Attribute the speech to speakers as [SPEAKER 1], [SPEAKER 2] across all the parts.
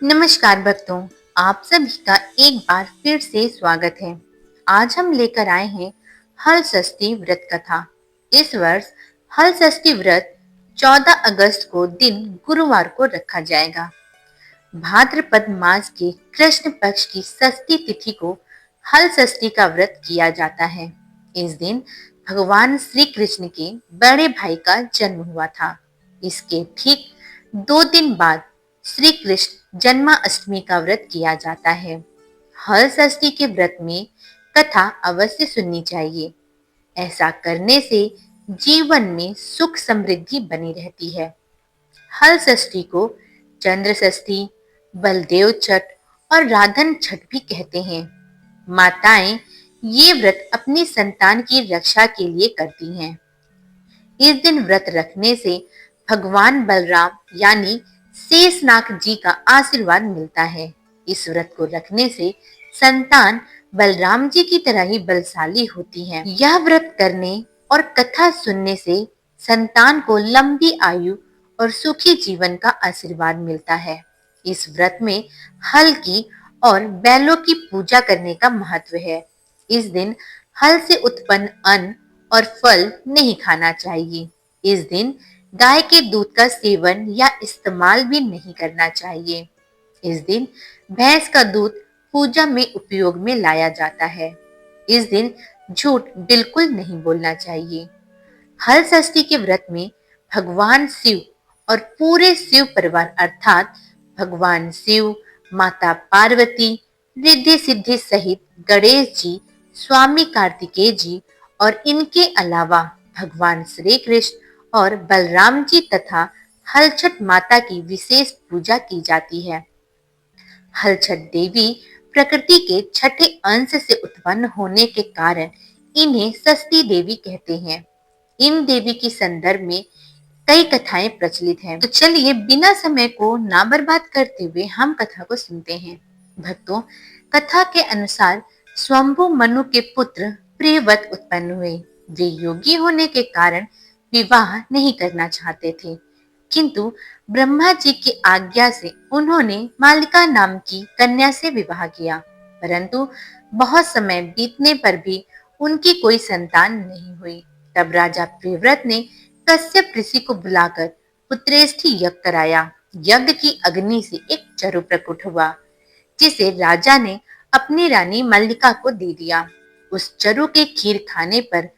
[SPEAKER 1] नमस्कार भक्तों, आप सभी का एक बार फिर से स्वागत है। आज हम लेकर आए हैं हल षष्ठी व्रत कथा। इस वर्ष हल षष्ठी व्रत 14 अगस्त को दिन गुरुवार को रखा जाएगा। भाद्रपद मास के कृष्ण पक्ष की षष्ठी तिथि को हल षष्ठी का व्रत किया जाता है। इस दिन भगवान श्री कृष्ण के बड़े भाई का जन्म हुआ था। इसके ठीक 2 दिन बाद श्री कृष्ण जन्माष्टमी का व्रत किया जाता है। हल षष्ठी के व्रत में कथा अवश्य सुननी चाहिए। ऐसा करने से जीवन में सुख समृद्धि बनी रहती है। हल षष्ठी को चंद्र षष्ठी, बलदेव छठ और राधन छठ भी कहते हैं। माताएं ये व्रत अपनी संतान की रक्षा के लिए करती हैं। इस दिन व्रत रखने से भगवान बलराम यानी शेषनाग जी का आशीर्वाद मिलता है। इस व्रत को रखने से संतान बलराम जी की तरह ही बलशाली होती है। यह व्रत करने और कथा सुनने से संतान को लंबी आयु और सुखी जीवन का आशीर्वाद मिलता है। इस व्रत में हल की और बैलों की पूजा करने का महत्व है। इस दिन हल से उत्पन्न अन्न और फल नहीं खाना चाहिए। इस दिन गाय के दूध का सेवन या इस्तेमाल भी नहीं करना चाहिए। इस दिन भैंस का दूध पूजा में उपयोग में लाया जाता है। इस दिन झूठ बिल्कुल नहीं बोलना चाहिए। हल षष्ठी के व्रत में भगवान शिव और पूरे शिव परिवार अर्थात भगवान शिव, माता पार्वती, रिद्धि सिद्धि सहित गणेश जी, स्वामी कार्तिकेय जी और इनके अलावा भगवान श्री कृष्ण और बलराम जी तथा हलछठ माता की विशेष पूजा की जाती है। हलछठ देवी प्रकृति के छठे अंश से उत्पन्न होने के कारण इन्हें षष्ठी देवी कहते हैं। इन देवी की संदर्भ में कई कथाएं प्रचलित हैं। तो चलिए बिना समय को ना बर्बाद करते हुए हम कथा को सुनते हैं। भक्तों, कथा के अनुसार स्वयंभू मनु के पुत्र प्रियव्रत उत्पन्न हुए। वे योगी होने के कारण विवाह नहीं करना चाहते थे, किंतु ब्रह्मा जी की आज्ञा से उन्होंने मालिका नाम की कन्या से विवाह किया। परंतु बहुत समय बीतने पर भी उनकी कोई संतान नहीं हुई। तब राजा प्रियव्रत ने कश्यप ऋषि को बुलाकर पुत्रेष्ठी यज्ञ कराया। यज्ञ की अग्नि से एक चरु प्रकट हुआ, जिसे राजा ने अपनी रानी मल्लिका को दे दिया। उस चरु के खीर खाने पर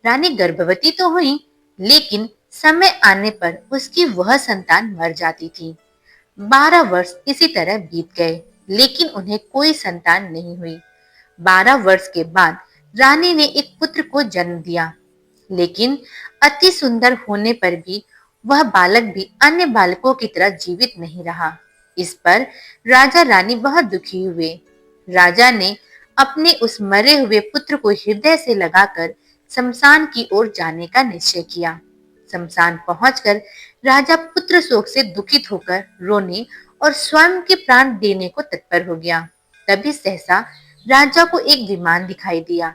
[SPEAKER 1] रानी गर्भवती तो हुई, लेकिन समय आने पर उसकी वह संतान मर जाती थी। 12 वर्ष इसी तरह बीत गए, लेकिन उन्हें कोई संतान नहीं हुई। 12 वर्ष के बाद रानी ने एक पुत्र को जन्म दिया, लेकिन अति सुंदर होने पर भी वह बालक भी अन्य बालकों की तरह जीवित नहीं रहा। इस पर राजा रानी बहुत दुखी हुए। राजा ने अपने उस मरे हुए पुत्र को हृदय से लगाकर शमशान की ओर जाने का निश्चय किया। शमशान पहुंचकर राजा पुत्र शोक से दुखित होकर रोने और स्वयं के प्राण देने को तत्पर हो गया। तभी सहसा राजा को एक विमान दिखाई दिया,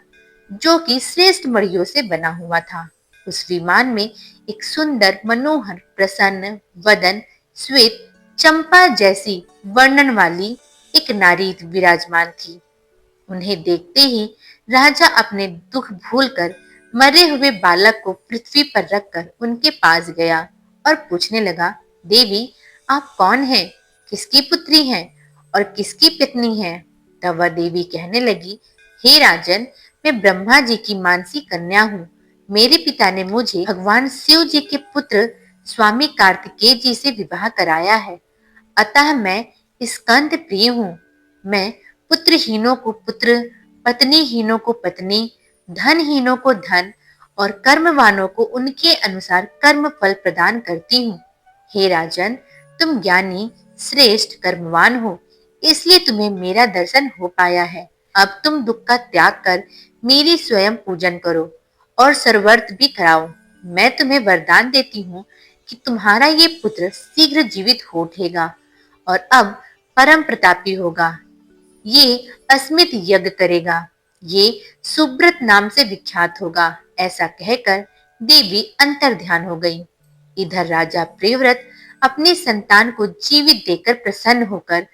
[SPEAKER 1] जो कि श्रेष्ठ मड़ियों से बना हुआ था। उस विमान में एक सुंदर, मनोहर, प्रसन्न वदन, श्वेत चंपा जैसी वर्णन वाली एक नारी विराजमान थी। उन्हें देखते ही राजा अपने दुख भूलकर मरे हुए बालक को पृथ्वी पर रखकर उनके पास गया और पूछने लगा, देवी आप कौन हैं? किसकी पुत्री हैं और किसकी पत्नी हैं? तब वह देवी कहने लगी, हे राजन, मैं ब्रह्मा जी की मानसी कन्या हूँ। मेरे पिता ने मुझे भगवान शिव जी के पुत्र स्वामी कार्तिकेय जी से विवाह कराया है, अतः मैं स्कंद प्रिय हूँ। मैं पुत्रहीनों को पुत्र, पत्नीहीनों को पत्नी, धनहीनों को धन और कर्मवानों को उनके अनुसार कर्म फल प्रदान करती हूँ। हे राजन, तुम ज्ञानी, श्रेष्ठ, कर्मवान हो, इसलिए तुम्हें मेरा दर्शन हो पाया है। अब तुम दुख का त्याग कर मेरी स्वयं पूजन करो और सर्वर्थ भी कराओ। मैं तुम्हें वरदान देती हूँ कि तुम्हारा ये पुत्र शीघ्र जीवित हो उठेगा और अब परम प्रतापी होगा। ये अस्मित यज्ञ करेगा। ये सुब्रत नाम से विख्यात होगा। ऐसा कहकर देवी अंतर ध्यान हो गई। इधर राजा प्रियव्रत अपनी संतान को जीवित देकर प्रसन्न होकर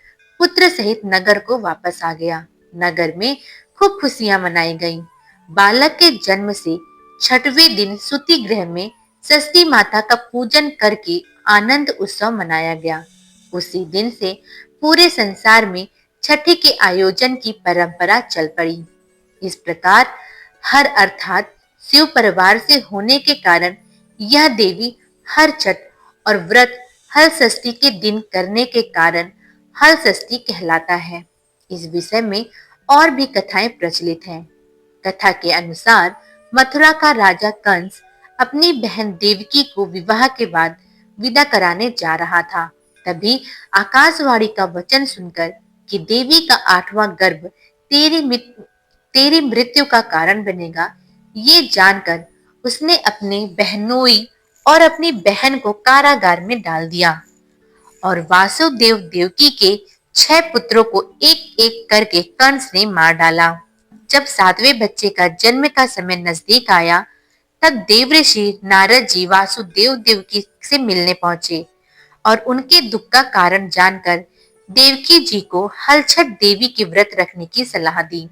[SPEAKER 1] पुत्र सहित नगर को वापस आ गया। नगर में खूब खुशियां मनाई गईं। बालक के जन्म से छठवें दिन सूति गृह में षष्ठी माता का पूजन करके आनंद उत्सव मनाया गया। उसी दिन से पूरे संसार में छठी के आयोजन की परंपरा चल पड़ी। इस प्रकार हर अर्थात शिव परिवार से होने के कारण यह देवी हर छठ और व्रत हल षष्ठी के दिन करने के कारण हल षष्ठी कहलाता है। इस विषय में और भी कथाएं प्रचलित हैं। कथा के अनुसार मथुरा का राजा कंस अपनी बहन देवकी को विवाह के बाद विदा कराने जा रहा था। तभी आकाशवाणी का वचन सुनकर कि देवी का 8वां गर्भ तेरी मृत्यु का कारण बनेगा, ये जानकर उसने अपने बहनोई और अपनी बहन को कारागार में डाल दिया और वासुदेव देवकी के 6 पुत्रों को एक एक करके कंस ने मार डाला। जब 7वें बच्चे का जन्म का समय नजदीक आया, तब देवऋषि नारद जी वासुदेव देवकी से मिलने पहुंचे और उनके दुख का कारण जानकर देवकी जी को हलछठ देवी के व्रत रखने की सलाह दी।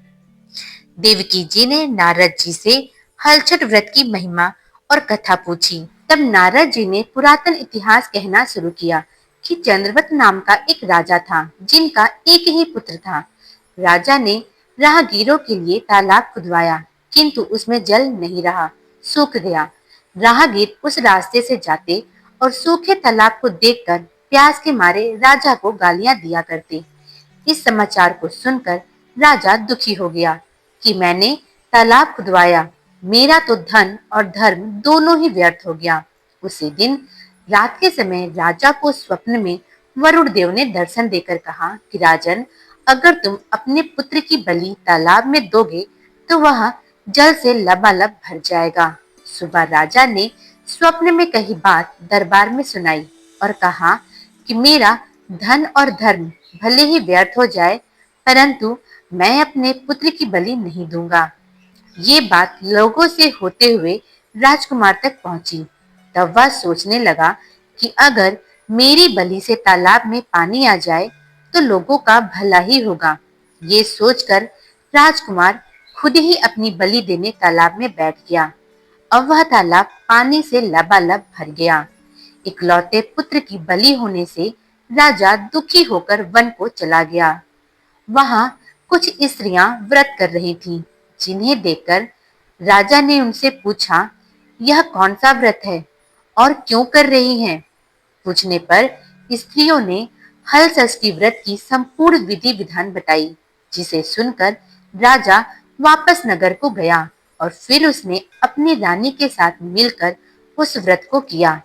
[SPEAKER 1] देवकी जी ने नारद जी से हलछठ व्रत की महिमा और कथा पूछी। तब नारद जी ने पुरातन इतिहास कहना शुरू किया कि चंद्रवत नाम का एक राजा था, जिनका एक ही पुत्र था। राजा ने राहगीरों के लिए तालाब खुदवाया, किंतु उसमें जल नहीं रहा, सूख गया। राहगीर उस रास्ते से जाते और सूखे तालाब को देखकर प्यास के मारे राजा को गालियां दिया करते। इस समाचार को सुनकर राजा दुखी हो गया कि मैंने तालाब खुदवाया, मेरा तो धन और धर्म दोनों ही व्यर्थ हो गया। उसी दिन रात के समय राजा को स्वप्न में वरुण देव ने दर्शन देकर कहा कि राजन, अगर तुम अपने पुत्र की बलि तालाब में दोगे तो वह जल से लबालब भर जाएगा। सुबह राजा ने स्वप्न में कही बात दरबार में सुनाई और कहा कि मेरा धन और धर्म भले ही व्यर्थ हो जाए, परंतु मैं अपने पुत्र की बलि नहीं दूंगा। ये बात लोगों से होते हुए राजकुमार तक पहुंची। तब वह सोचने लगा कि अगर मेरी बलि से तालाब में पानी आ जाए तो लोगों का भला ही होगा। ये सोचकर राजकुमार खुद ही अपनी बलि देने तालाब में बैठ गया। अब वह तालाब पानी से लबालब भर गया। इकलौते पुत्र की बलि होने से राजा दुखी होकर वन को चला गया। वहां कुछ स्त्रियां व्रत कर रही थीं, जिन्हें देखकर राजा ने उनसे पूछा, यह कौन सा व्रत है और क्यों कर रही हैं? पूछने पर स्त्रियों ने हल षष्ठी व्रत की संपूर्ण विधि विधान बताई, जिसे सुनकर राजा वापस नगर को गया और फिर उसने अपनी रानी के साथ मिलकर उस व्रत को किया।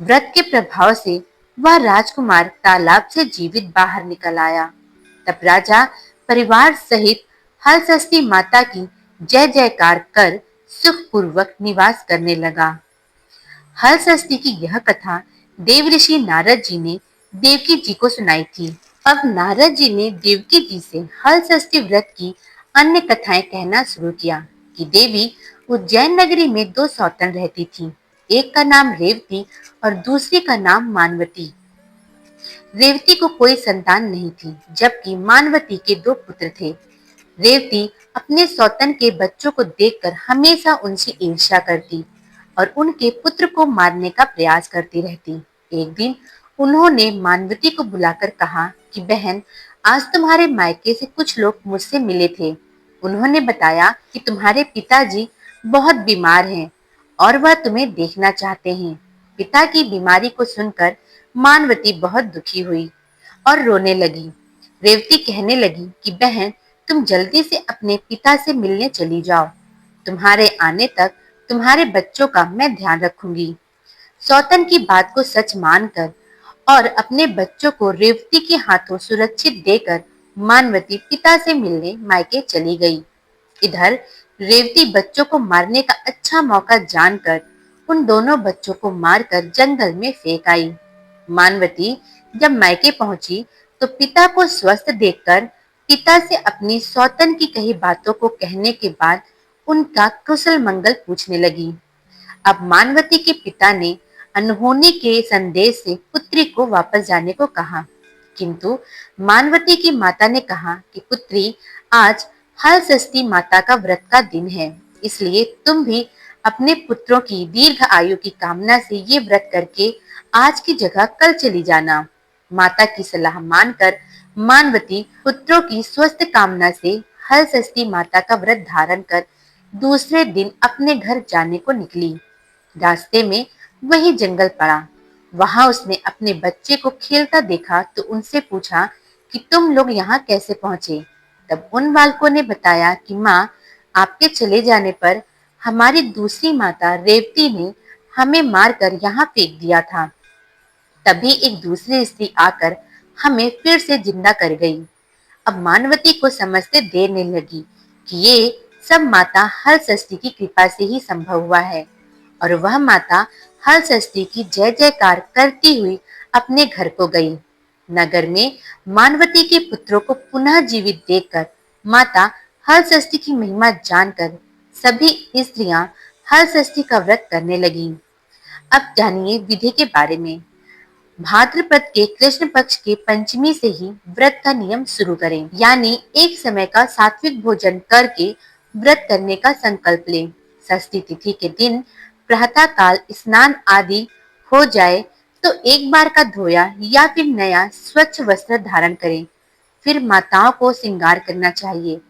[SPEAKER 1] व्रत के प्रभाव से वह राजकुमार तालाब से जीवित बाहर निकल आया। तब राजा परिवार सहित हलषष्ठी माता की जय जयकार कर सुखपूर्वक निवास करने लगा। हलषष्ठी की यह कथा देवऋषि नारद जी ने देवकी जी को सुनाई थी। अब नारद जी ने देवकी जी से हलषष्ठी व्रत की अन्य कथाएं कहना शुरू किया कि देवी उज्जैन नगरी में 2 सौतन रहती थी। एक का नाम रेवती और दूसरी का नाम मानवती। रेवती को कोई संतान नहीं थी, जबकि मानवती के 2 पुत्र थे। रेवती अपने सौतन के बच्चों को देखकर हमेशा उनसे ईर्ष्या करती और उनके पुत्र को मारने का प्रयास करती रहती। एक दिन उन्होंने मानवती को बुलाकर कहा कि बहन, आज तुम्हारे मायके से कुछ लोग मुझसे मिले थे। उन्होंने बताया कि तुम्हारे पिताजी बहुत बीमार हैं और वह तुम्हें देखना चाहते हैं। पिता की बीमारी को सुनकर मानवती बहुत दुखी हुई और रोने लगी। रेवती कहने लगी कि बहन, तुम जल्दी से अपने पिता से मिलने चली जाओ। तुम्हारे आने तक तुम्हारे बच्चों का मैं ध्यान रखूंगी। सौतन की बात को सच मानकर और अपने बच्चों को रेवती के हाथों सुरक्षित देकर मानवती पिता से मिलने मायके चली गई। इधर रेवती बच्चों को मारने का अच्छा मौका जानकर उन दोनों बच्चों को मारकर जंगल में फेंक आई। मानवती जब मायके पहुंची तो पिता को स्वस्थ देखकर पिता से अपनी सौतन की कही बातों को कहने के बाद उनका कुशल मंगल पूछने लगी। अब मानवती के पिता ने अनहोनी के संदेश से पुत्री को वापस जाने को कहा। किंतु मानवती की माता ने कहा कि पुत्री, आज हलषष्ठी माता का व्रत का दिन है, इसलिए तुम भी अपने पुत्रों की दीर्घ आयु की कामना से ये व्रत करके आज की जगह कल चली जाना। माता की सलाह मानकर मानवती पुत्रों की स्वस्थ कामना से हलषष्ठी माता का व्रत धारण कर दूसरे दिन अपने घर जाने को निकली। रास्ते में वही जंगल पड़ा। वहां उसने अपने बच्चे को खेलता देखा तो उनसे पूछा कि तुम लोग यहाँ कैसे पहुंचे। तब उन बालकों ने बताया कि माँ, आपके चले जाने पर हमारी दूसरी माता रेवती ने हमें मारकर यहाँ फेंक दिया था। तभी एक दूसरी स्त्री आकर हमें फिर से जिंदा कर गई। अब मानवती को समझते देर नहीं लगी कि ये सब माता हलषष्ठी की कृपा से ही संभव हुआ है, और वह माता हलषष्ठी की जय जयकार करती हुई अपने घर को गई। नगर में मानवती के पुत्रों को पुनः जीवित देखकर माता हलषष्ठी की महिमा जानकर सभी स्त्रियां हलषष्ठी का व्रत करने लगीं। अब जानिए विधि के बारे में। भाद्रपद के कृष्ण पक्ष के पंचमी से ही व्रत का नियम शुरू करें, यानी एक समय का सात्विक भोजन करके व्रत करने का संकल्प लें। षष्ठी तिथि के दिन प्रातः काल स्नान आदि हो जाए तो एक बार का धोया या फिर नया स्वच्छ वस्त्र धारण करें। फिर माताओं को श्रृंगार करना चाहिए।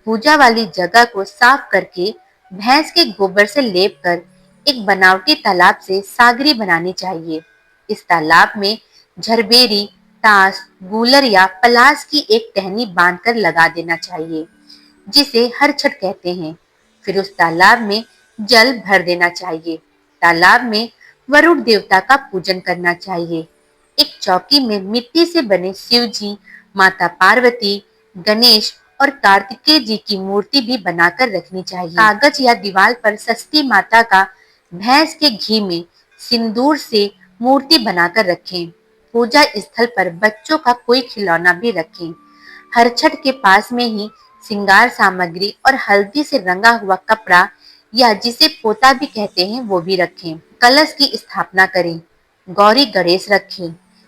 [SPEAKER 1] पूजा वाली जगह को साफ करके भैंस के गोबर से लेप कर एक बनावटी तालाब से सागरी बनानी चाहिए। इस तालाब में झरबेरी, ताश, गूलर या पलास की एक टहनी बांधकर लगा देना चाहिए, जिसे हरछट कहते हैं। फिर उस तालाब में जल भर देना चाहिए। तालाब में वरुण देवता का पूजन करना चाहिए। एक चौकी में मिट्टी से बने शिव जी, माता पार्वती, गणेश और कार्तिकेय जी की मूर्ति भी बनाकर रखनी चाहिए। कागज या दीवार पर षष्ठी माता का भैंस के घी में सिंदूर से मूर्ति बनाकर रखें। पूजा स्थल पर बच्चों का कोई खिलौना भी रखें। हरछट के पास में ही श्रृंगार सामग्री और हल्दी से रंगा हुआ कपड़ा या जिसे पोता भी कहते हैं वो भी रखें। कलश की स्थापना करें। गौरी गणेश रखें।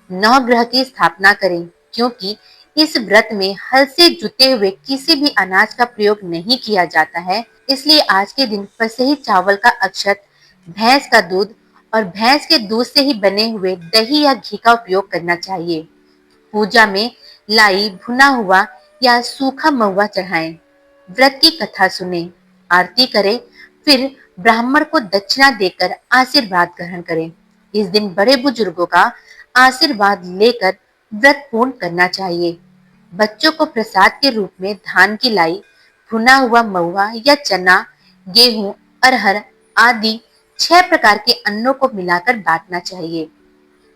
[SPEAKER 1] नवग्रह की स्थापना करें, क्योंकि इस व्रत में हल से जुते हुए किसी भी अनाज का प्रयोग नहीं किया जाता है, इसलिए आज के दिन पसही चावल का अक्षत, भैंस का दूध और भैंस के दूध से ही बने हुए दही या घी का उपयोग करना चाहिए। पूजा में लाई, भुना हुआ या सूखा महुआ चढ़ाएं। व्रत की कथा सुने, आरती करें, फिर ब्राह्मण को दक्षिणा देकर आशीर्वाद ग्रहण करें। इस दिन बड़े बुजुर्गों का आशीर्वाद लेकर व्रत पूर्ण करना चाहिए। बच्चों को प्रसाद के रूप में धान की लाई, भुना हुआ महुआ या चना, गेहूं, अरहर आदि 6 प्रकार के अन्नों को मिलाकर बांटना चाहिए।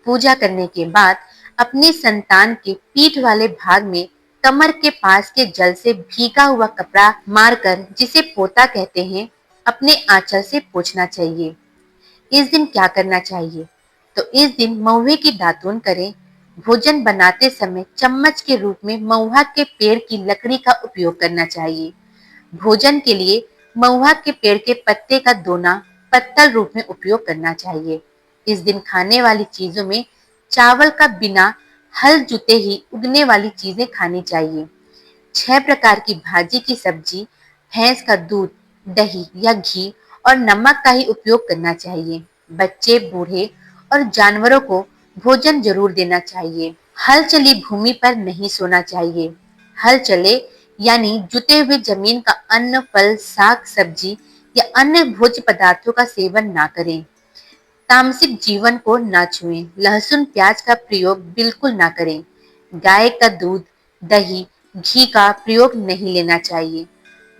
[SPEAKER 1] पूजा करने के बाद अपने संतान के पीठ वाले भाग में कमर के पास के जल से भीगा हुआ कपड़ा मारकर, जिसे पोता कहते हैं, अपने आंचल से पोंछना चाहिए। इस दिन क्या करना चाहिए? तो इस दिन महुए की दातून करें। भोजन बनाते समय चम्मच के रूप में महुआ के पेड़ की लकड़ी का उपयोग करना चाहिए। भोजन के लिए महुआ के पेड़ के पत्ते का दोना पत्तल रूप में उपयोग करना चाहिए। इस दिन खाने वाली चीजों में चावल का बिना हल जुते ही उगने वाली चीजें खानी चाहिए। 6 प्रकार की भाजी की सब्जी, भैंस का दूध, दही या घी और नमक का ही उपयोग करना चाहिए। बच्चे, बूढ़े और जानवरों को भोजन जरूर देना चाहिए। हल चली भूमि पर नहीं सोना चाहिए। हल चले यानी जुते हुए जमीन का अन्न, फल, साग, सब्जी या अन्य भोज्य पदार्थों का सेवन ना करें। तामसिक जीवन को ना छुएं। लहसुन, प्याज का प्रयोग बिल्कुल ना करें। गाय का दूध, दही, घी का प्रयोग नहीं लेना चाहिए।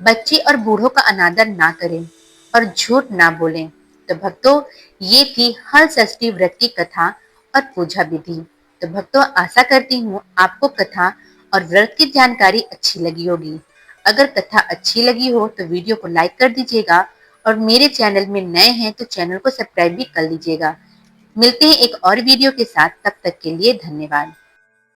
[SPEAKER 1] बच्चे और बूढ़ों का अनादर ना करें और झूठ ना बोलें। तो भक्तों, ये थी हल षष्ठी व्रत की कथा और पूजा विधि। तो भक्तों, आशा करती हूँ आपको कथा और व्रत की जानकारी अच्छी लगी होगी। अगर कथा अच्छी लगी हो तो वीडियो को लाइक कर दीजिएगा, और मेरे चैनल में नए हैं तो चैनल को सब्सक्राइब भी कर लीजिएगा। मिलते हैं एक और वीडियो के साथ, तब तक के लिए धन्यवाद।